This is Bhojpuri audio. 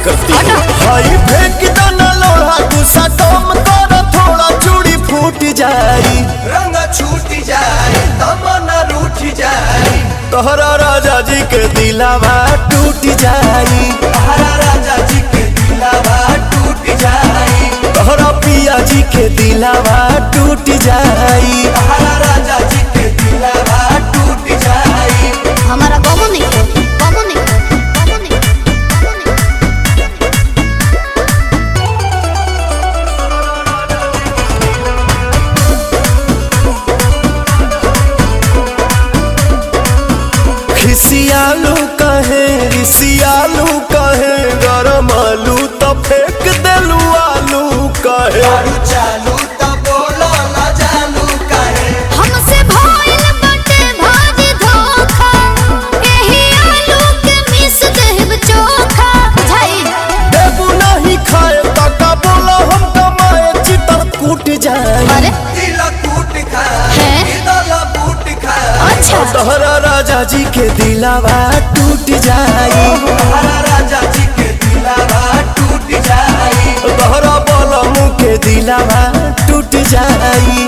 करती है। हाई फेंक दाना लोढ़ा गुस्सा कम कर थोड़ा चूड़ी फूट जाई रंग छूट जाए तमन्ना रूठ जाए तोहरा राजा जी के दिलावा टूट जाई तोहरा राजा जी के दिलावा टूट जाए तोहरा पिया जी के दिलावा टूट जाई तोहरा राजा जी के दिलावा टूट जाए। हमारा कबो नहीं कबो नहीं कबो नहीं। खिसियालू कहे रिसियालू कहे गरम आलू तो फेंक देलू आलू कहे दारू चालू तो बोलो ना जानू काहे हमसे भइल बाटे भारी धोखा एही आलू के मिस देब चोखा झाई देबू नहीं खाए तका बोला हम कमाए चितर कूट जाए अरे दिल टूट खाए हैं? दिल बूट खाए अच्छा तोहरा राजा जी के दिलावा टूट जाई तोहरा राजा जी के दिलावा टूट जाए तोहरा बलमू के दिलावा